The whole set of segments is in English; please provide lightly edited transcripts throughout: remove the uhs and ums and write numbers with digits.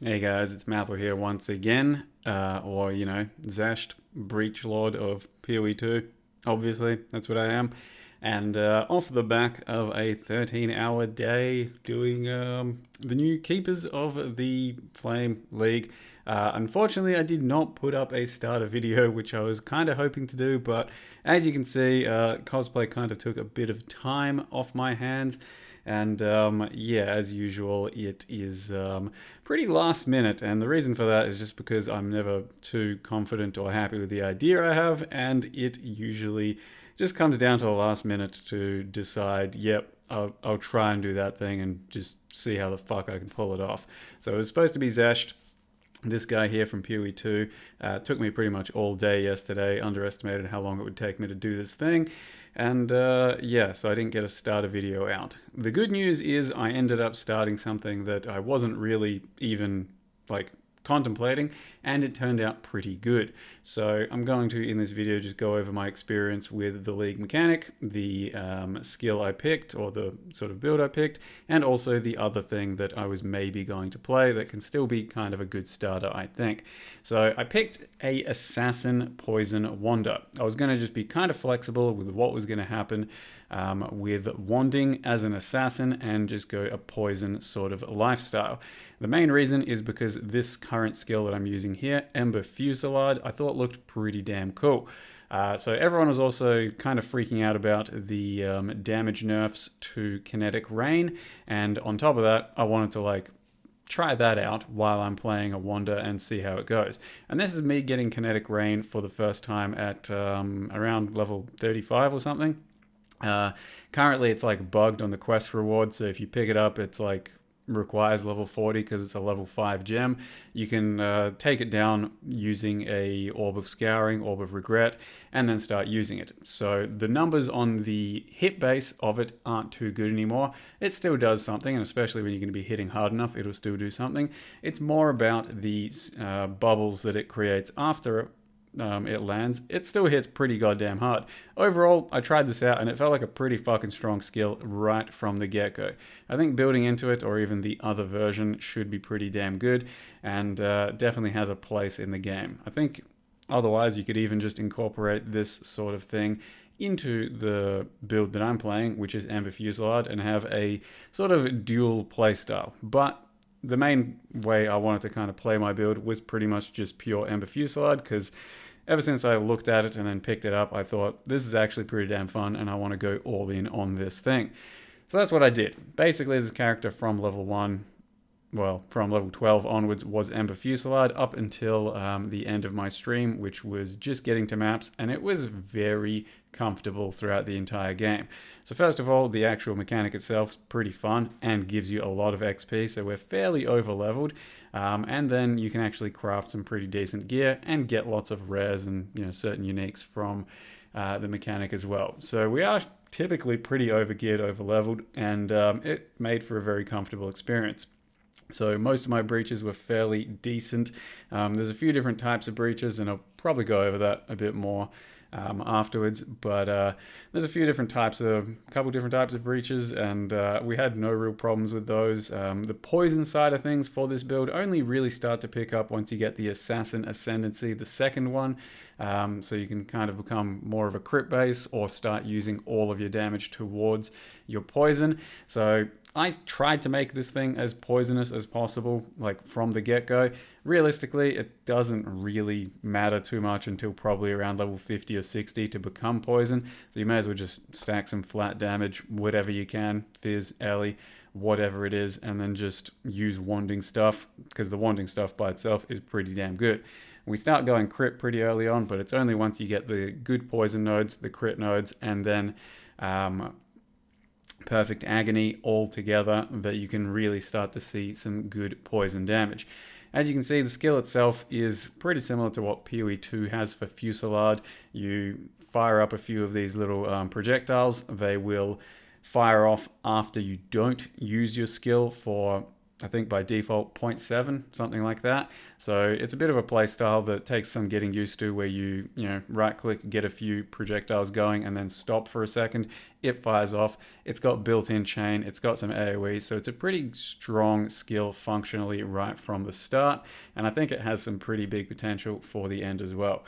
Hey guys, it's Mathel here once again, or Zasht, Breach Lord of PoE2. Obviously, that's what I am. And off the back of a 13-hour day doing the new Keepers of the Flame League. Unfortunately, I did not put up a starter video, which I was kind of hoping to do, but as you can see, cosplay kind of took a bit of time off my hands. And yeah, as usual, it is pretty last minute. And the reason for that is just because I'm never too confident or happy with the idea I have. And it usually just comes down to the last minute to decide, yep, I'll try and do that thing and just see how the fuck I can pull it off. So it was supposed to be Zesht. This guy here from PoE2 took me pretty much all day yesterday, underestimated how long it would take me to do this thing. And yeah, so I didn't get a starter video out. The good news is I ended up starting something that I wasn't really even like contemplating, and it turned out pretty good. So I'm going to, in this video, just go over my experience with the league mechanic, the skill I picked, or the sort of build I picked, and also the other thing that I was maybe going to play that can still be kind of a good starter, I think. So I picked a Assassin Poison Wander. I was going to just be kind of flexible with what was going to happen with wanding as an assassin and just go a poison sort of lifestyle. The main reason is because this current skill that I'm using here, Ember Fusillade, I thought looked pretty damn cool. So everyone was also kind of freaking out about the damage nerfs to Kinetic Rain, and on top of that, I wanted to try that out while I'm playing a Wander and see how it goes. And this is me getting Kinetic Rain for the first time at around level 35 or something. Currently it's bugged on the quest reward, so if you pick it up, it's requires level 40 because it's a level 5 gem. You can take it down using a Orb of Scouring, Orb of Regret, and then start using it. So the numbers on the hit base of it aren't too good anymore. It still does something, and especially when you're going to be hitting hard enough, it'll still do something. It's more about the bubbles that it creates after it lands. It still hits pretty goddamn hard. Overall, I tried this out and it felt like a pretty fucking strong skill right from the get-go. I think building into it, or even the other version, should be pretty damn good, and definitely has a place in the game. I think otherwise you could even just incorporate this sort of thing into the build that I'm playing, which is Ember Fusillade, and have a sort of dual playstyle. But the main way I wanted to kind of play my build was pretty much just pure Ember Fusillade, because ever since I looked at it and then picked it up, I thought, this is actually pretty damn fun, and I want to go all in on this thing. So that's what I did. Basically, this character from level 1, well, from level 12 onwards, was Ember Fusillade up until the end of my stream, which was just getting to maps, and it was very comfortable throughout the entire game. So first of all, the actual mechanic itself is pretty fun and gives you a lot of XP, so we're fairly over leveled, and then you can actually craft some pretty decent gear and get lots of rares and certain uniques from the mechanic as well. So we are typically pretty over geared, over leveled, and it made for a very comfortable experience. So most of my breaches were fairly decent. There's a few different types of breaches, and I'll probably go over that a bit more afterwards. But there's a couple different types of breaches, and we had no real problems with those. The poison side of things for this build only really start to pick up once you get the Assassin Ascendancy, the second one. So you can kind of become more of a crit base or start using all of your damage towards your poison. So I tried to make this thing as poisonous as possible, from the get-go. Realistically, it doesn't really matter too much until probably around level 50 or 60 to become poison. So you may as well just stack some flat damage, whatever you can, Fizz, Ellie, whatever it is, and then just use wanding stuff, because the wanding stuff by itself is pretty damn good. We start going crit pretty early on, but it's only once you get the good poison nodes, the crit nodes, and then perfect agony all together that you can really start to see some good poison damage. As you can see, the skill itself is pretty similar to what PoE2 has for Fusillade. You fire up a few of these little projectiles. They will fire off after you don't use your skill for I think by default 0.7, something like that. So it's a bit of a play style that takes some getting used to, where you know, right click, get a few projectiles going, and then stop for a second. It fires off. It's got built-in chain. It's got some AoE, so it's a pretty strong skill functionally right from the start. And I think it has some pretty big potential for the end as well.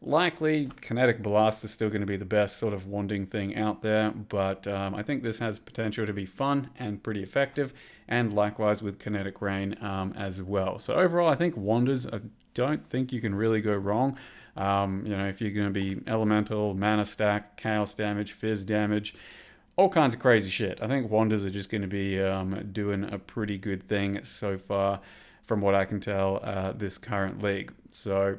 Likely, Kinetic Blast is still going to be the best sort of wanding thing out there, but I think this has potential to be fun and pretty effective, and likewise with Kinetic Rain as well. So overall, I think Wanders, I don't think you can really go wrong. You know, if you're going to be Elemental, Mana Stack, Chaos damage, Fizz damage, all kinds of crazy shit, I think Wanders are just going to be doing a pretty good thing so far, from what I can tell, this current league. So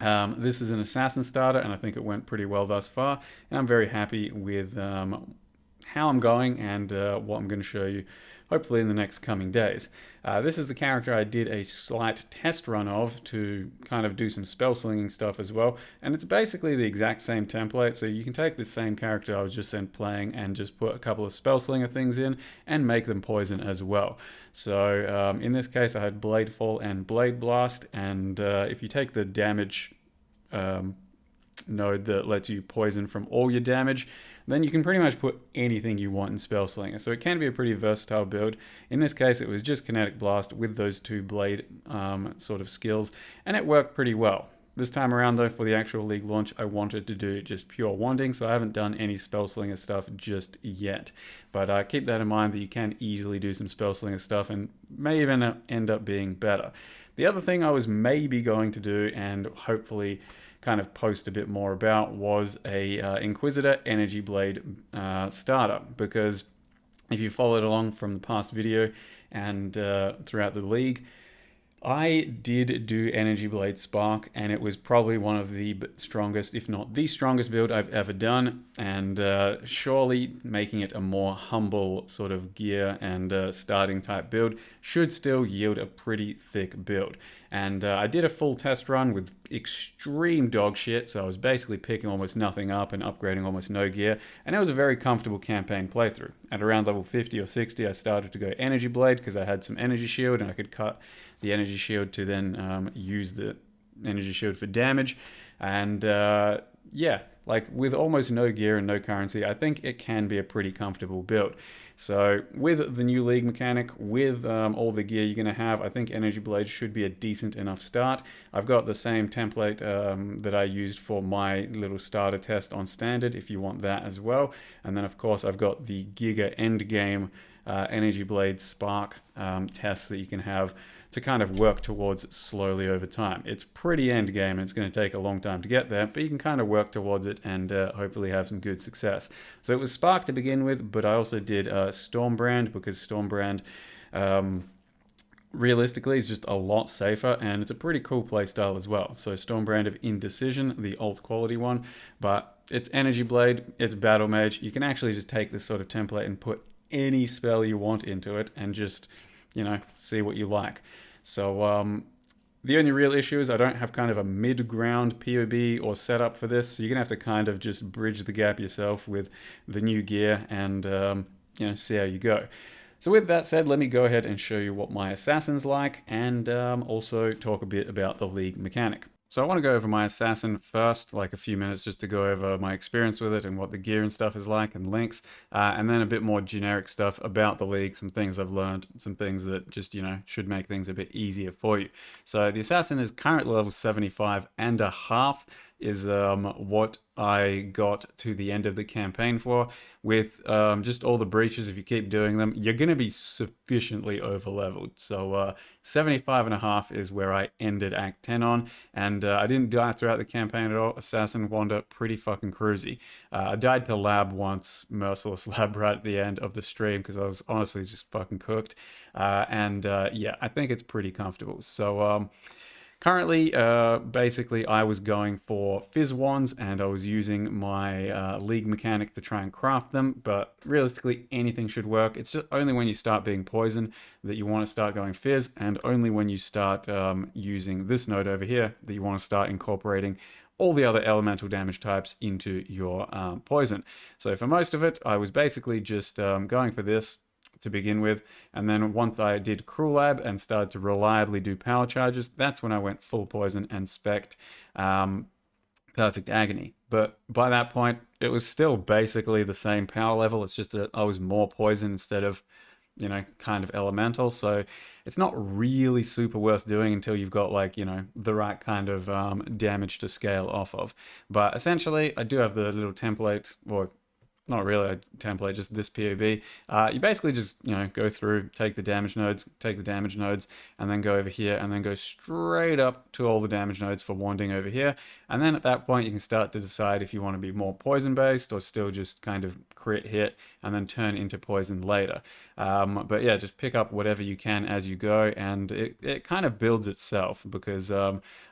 this is an assassin starter, and I think it went pretty well thus far, and I'm very happy with how I'm going and what I'm going to show you hopefully in the next coming days. This is the character I did a slight test run of to kind of do some spell slinging stuff as well, and it's basically the exact same template, so you can take this same character I was just then playing and just put a couple of spell slinger things in and make them poison as well. So in this case I had Blade Fall and Blade Blast, and if you take the damage node that lets you poison from all your damage, then you can pretty much put anything you want in Spell Slinger. So it can be a pretty versatile build. In this case, it was just Kinetic Blast with those two blade sort of skills, and it worked pretty well. This time around, though, for the actual league launch, I wanted to do just pure wanding, so I haven't done any Spell Slinger stuff just yet. But keep that in mind that you can easily do some Spell Slinger stuff and may even end up being better. The other thing I was maybe going to do, and hopefully kind of post a bit more about, was a Inquisitor Energy Blade starter, because if you followed along from the past video and throughout the league, I did do Energy Blade Spark, and it was probably one of the strongest, if not the strongest build I've ever done, and surely making it a more humble sort of gear and starting type build should still yield a pretty thick build. And I did a full test run with extreme dog shit, so I was basically picking almost nothing up and upgrading almost no gear, and it was a very comfortable campaign playthrough. At around level 50 or 60, I started to go Energy Blade because I had some Energy Shield and I could cut the Energy Shield to then use the Energy Shield for damage. And yeah, like with almost no gear and no currency, I think it can be a pretty comfortable build. So with the new league mechanic, with all the gear you're going to have, I think Energy Blade should be a decent enough start. I've got the same template that I used for my little starter test on standard, if you want that as well. And then of course I've got the Giga Endgame Energy Blade Spark test that you can have to kind of work towards slowly over time. It's pretty end game and it's going to take a long time to get there, but you can kind of work towards it and hopefully have some good success. So it was Spark to begin with, but I also did Stormbrand, because Stormbrand realistically is just a lot safer and it's a pretty cool playstyle as well. So Stormbrand of Indecision, the alt quality one, but it's Energy Blade, it's Battle Mage. You can actually just take this sort of template and put any spell you want into it and just, you know, see what you like. So the only real issue is I don't have kind of a mid-ground POB or setup for this, so you're gonna have to kind of just bridge the gap yourself with the new gear and you know, see how you go. So with that said, let me go ahead and show you what my assassin's like, and also talk a bit about the league mechanic. So I want to go over my assassin first, like a few minutes just to go over my experience with it and what the gear and stuff is like and links, and then a bit more generic stuff about the league, some things I've learned, some things that just, you know, should make things a bit easier for you. So the assassin is currently level 75.5, is what I got to the end of the campaign for. With just all the breaches, if you keep doing them, you're going to be sufficiently over leveled. So 75.5 is where I ended Act 10 on, and I didn't die throughout the campaign at all. Assassin Wander, pretty fucking cruisy. I died to Lab once, Merciless Lab, right at the end of the stream, because I was honestly just fucking cooked. Yeah, I think it's pretty comfortable. So currently, basically, I was going for Fizz Wands, and I was using my league mechanic to try and craft them, but realistically, anything should work. It's just only when you start being poisoned that you want to start going Fizz, and only when you start using this node over here that you want to start incorporating all the other elemental damage types into your poison. So for most of it, I was basically just going for this, to begin with. And then once I did Cruel Lab and started to reliably do power charges, that's when I went full poison and spec'd Perfect Agony. But by that point, it was still basically the same power level. It's just that I was more poison instead of, kind of elemental. So it's not really super worth doing until you've got like, the right kind of damage to scale off of. But essentially, I do have the little template, or not really a template, just this POB. You basically just, go through, take the damage nodes, and then go over here, and then go straight up to all the damage nodes for wanding over here. And then at that point, you can start to decide if you want to be more poison-based or still just kind of crit hit and then turn into poison later. But yeah, just pick up whatever you can as you go, and it kind of builds itself because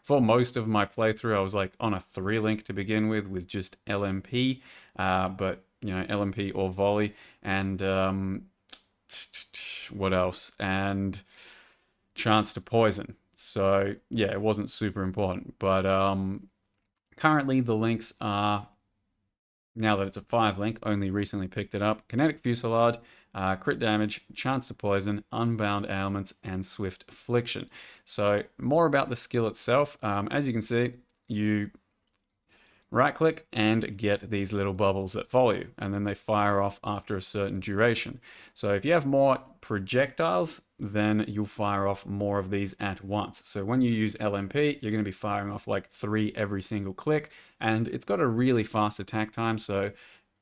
for most of my playthrough, I was like on a 3-link to begin with just LMP, but LMP or volley, and what else? And chance to poison. So yeah, it wasn't super important. But currently the links are, now that it's a 5-link, only recently picked it up: Kinetic Fusillade, crit damage, chance to poison, unbound ailments, and swift affliction. So more about the skill itself. As you can see, you right click and get these little bubbles that follow you, and then they fire off after a certain duration. So if you have more projectiles, then you'll fire off more of these at once. So when you use LMP, you're going to be firing off like 3 every single click, and it's got a really fast attack time, so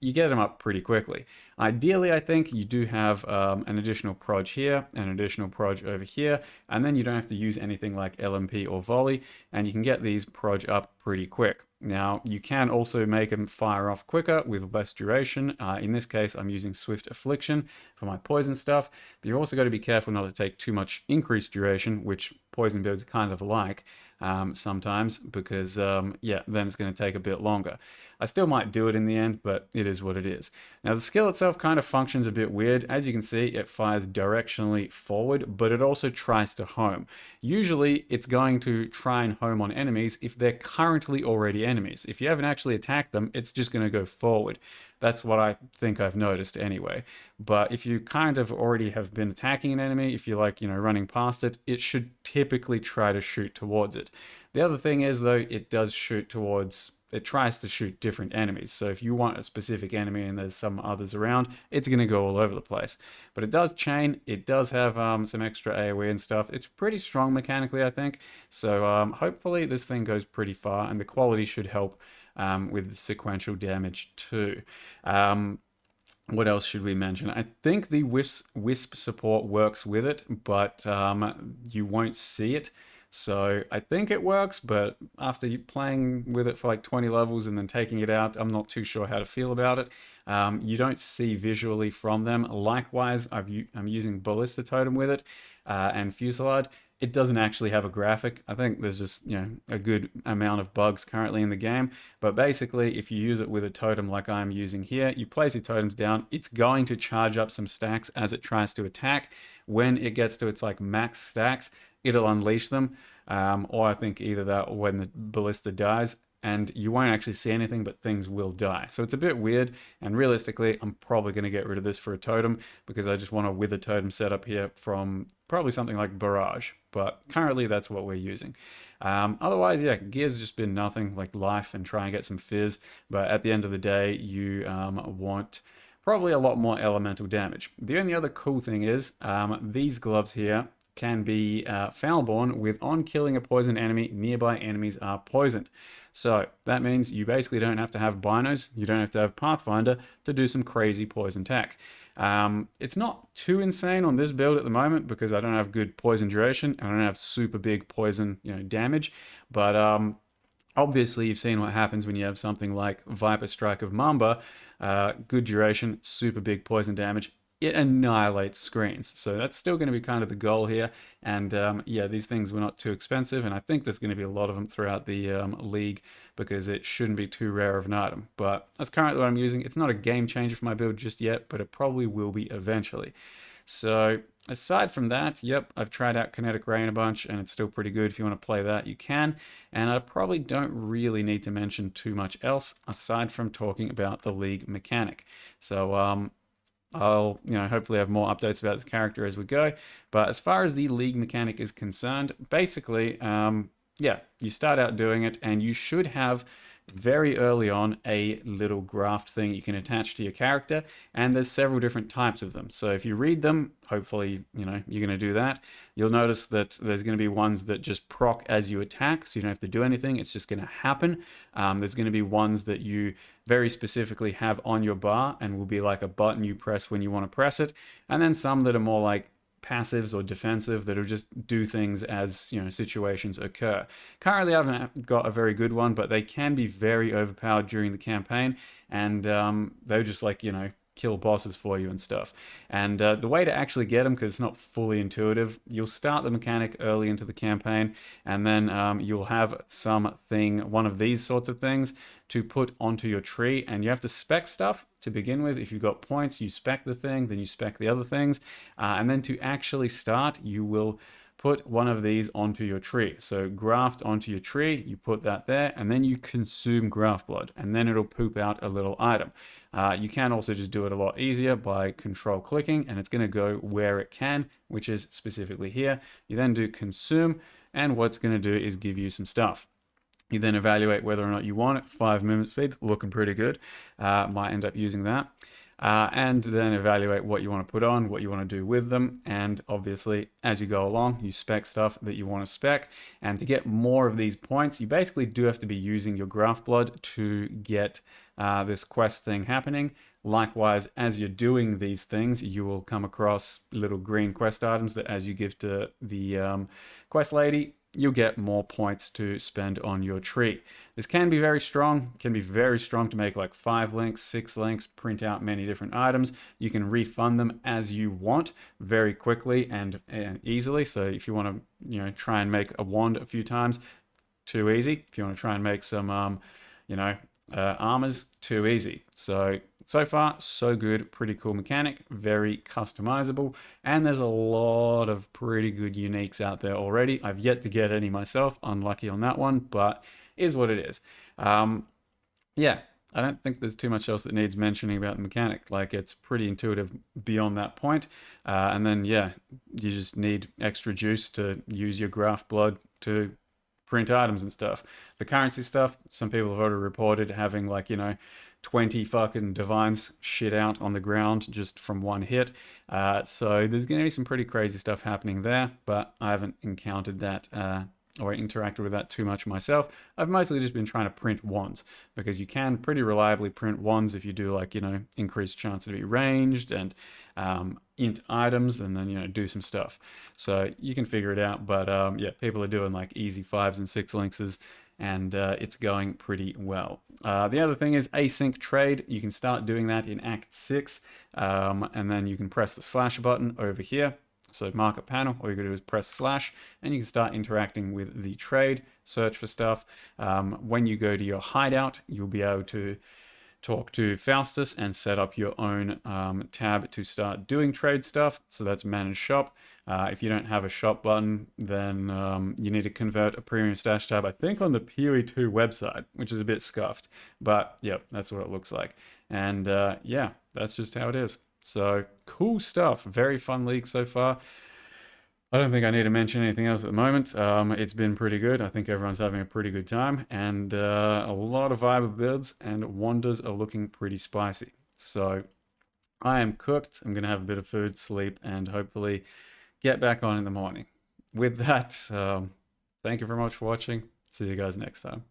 you get them up pretty quickly. Ideally, I think you do have an additional proj here, an additional proj over here, and then you don't have to use anything like LMP or volley, and you can get these proj up pretty quick. Now, you can also make them fire off quicker with less duration. In this case, I'm using Swift Affliction for my poison stuff, but you've also got to be careful not to take too much increased duration, which poison builds kind of like sometimes, because yeah, then it's going to take a bit longer. I still might do it in the end, but it is what it is. Now, the skill itself kind of functions a bit weird. As you can see, it fires directionally forward, but it also tries to home. Usually, it's going to try and home on enemies if they're currently already enemies. If you haven't actually attacked them, it's just going to go forward. That's what I think I've noticed anyway. But if you kind of already have been attacking an enemy, if you're like, running past it, it should typically try to shoot towards it. The other thing is, though, it does shoot towards, it tries to shoot different enemies. So if you want a specific enemy and there's some others around, it's going to go all over the place. But it does chain. It does have some extra AoE and stuff. It's pretty strong mechanically, I think. So hopefully this thing goes pretty far, and the quality should help with the sequential damage too. What else should we mention? I think the Wisp support works with it, but you won't see it. So I think it works, but after playing with it for like 20 levels and then taking it out, I'm not too sure how to feel about it. You don't see visually from them. Likewise, I'm using Ballista Totem with it and Fusillade. It doesn't actually have a graphic. I think there's just, a good amount of bugs currently in the game. But basically, if you use it with a totem like I'm using here, you place your totems down, it's going to charge up some stacks as it tries to attack. When it gets to its like max stacks, it'll unleash them. Or I think either that or when the ballista dies, and you won't actually see anything, but things will die. So it's a bit weird, and realistically, I'm probably going to get rid of this for a totem because I just want a wither totem setup here from probably something like Barrage, but currently that's what we're using. Otherwise, yeah, gear's just been nothing, like life and try and get some fizz, but at the end of the day, you want probably a lot more elemental damage. The only other cool thing is these gloves here can be foulborn with on killing a poisoned enemy, nearby enemies are poisoned. So that means you basically don't have to have binos, you don't have to have Pathfinder to do some crazy poison tech. It's not too insane on this build at the moment because I don't have good poison duration, I don't have super big poison damage, but obviously you've seen what happens when you have something like Viper Strike of Mamba, good duration, super big poison damage, it annihilates screens. So that's still going to be kind of the goal here. And yeah, these things were not too expensive, and I think there's going to be a lot of them throughout the league because it shouldn't be too rare of an item. But that's currently what I'm using. It's not a game changer for my build just yet, but it probably will be eventually. So aside from that, yep, I've tried out Kinetic Rain a bunch, and it's still pretty good. If you want to play that, you can. And I probably don't really need to mention too much else aside from talking about the league mechanic. So I'll, hopefully have more updates about this character as we go. But as far as the league mechanic is concerned, basically, yeah, you start out doing it, and you should have very early on a little graft thing you can attach to your character, and there's several different types of them. So if you read them, hopefully you're going to do that. You'll notice that there's going to be ones that just proc as you attack, so you don't have to do anything, it's just going to happen. There's going to be ones that you very specifically have on your bar and will be like a button you press when you want to press it, and then some that are more like passives or defensive that'll just do things as situations occur. Currently, I haven't got a very good one, but they can be very overpowered during the campaign, and they'll just like kill bosses for you and stuff. And the way to actually get them, because it's not fully intuitive, you'll start the mechanic early into the campaign, and then you'll have one of these sorts of things to put onto your tree, and you have to spec stuff to begin with. If you've got points, you spec the thing, then you spec the other things, and then to actually start, you will put one of these onto your tree. So graft onto your tree, you put that there, and then you consume graft blood, and then it'll poop out a little item. You can also just do it a lot easier by control clicking, and it's going to go where it can, which is specifically here. You then do consume, and what it's going to do is give you some stuff. You then evaluate whether or not you want it. 5 movement speed, looking pretty good. Might end up using that. And then evaluate what you want to put on, what you want to do with them. And obviously, as you go along, you spec stuff that you want to spec. And to get more of these points, you basically do have to be using your graft blood to get this quest thing happening. Likewise, as you're doing these things, you will come across little green quest items that as you give to the quest lady, you'll get more points to spend on your tree. This can be very strong, to make like 5 links, 6 links, print out many different items. You can refund them as you want very quickly and easily. So if you want to, try and make a wand a few times, too easy. If you want to try and make some, armors, too easy. So far, so good. Pretty cool mechanic, very customizable, and there's a lot of pretty good uniques out there already. I've yet to get any myself, unlucky on that one, but is what it is. Yeah, I don't think there's too much else that needs mentioning about the mechanic. Like, it's pretty intuitive beyond that point. And then, yeah, you just need extra juice to use your graft blood to print items and stuff. The currency stuff, some people have already reported having like, 20 fucking divines shit out on the ground just from one hit. So there's going to be some pretty crazy stuff happening there, but I haven't encountered that or interacted with that too much myself. I've mostly just been trying to print wands, because you can pretty reliably print wands if you do like, increased chance to be ranged and int items, and then, do some stuff. So you can figure it out, but yeah, people are doing like easy 5s and 6 links, and it's going pretty well. The other thing is async trade. You can start doing that in Act 6, and then you can press the slash button over here. So market panel, all you gotta do is press slash, and you can start interacting with the trade, search for stuff. When you go to your hideout, you'll be able to talk to Faustus and set up your own tab to start doing trade stuff. So that's manage shop. If you don't have a shop button, then you need to convert a premium stash tab, I think on the PoE2 website, which is a bit scuffed. But yeah, that's what it looks like. And yeah, that's just how it is. So cool stuff. Very fun league so far. I don't think I need to mention anything else at the moment. It's been pretty good. I think everyone's having a pretty good time, and a lot of viable builds, and wanders are looking pretty spicy. So I am cooked. I'm going to have a bit of food, sleep, and hopefully get back on in the morning. With that, thank you very much for watching. See you guys next time.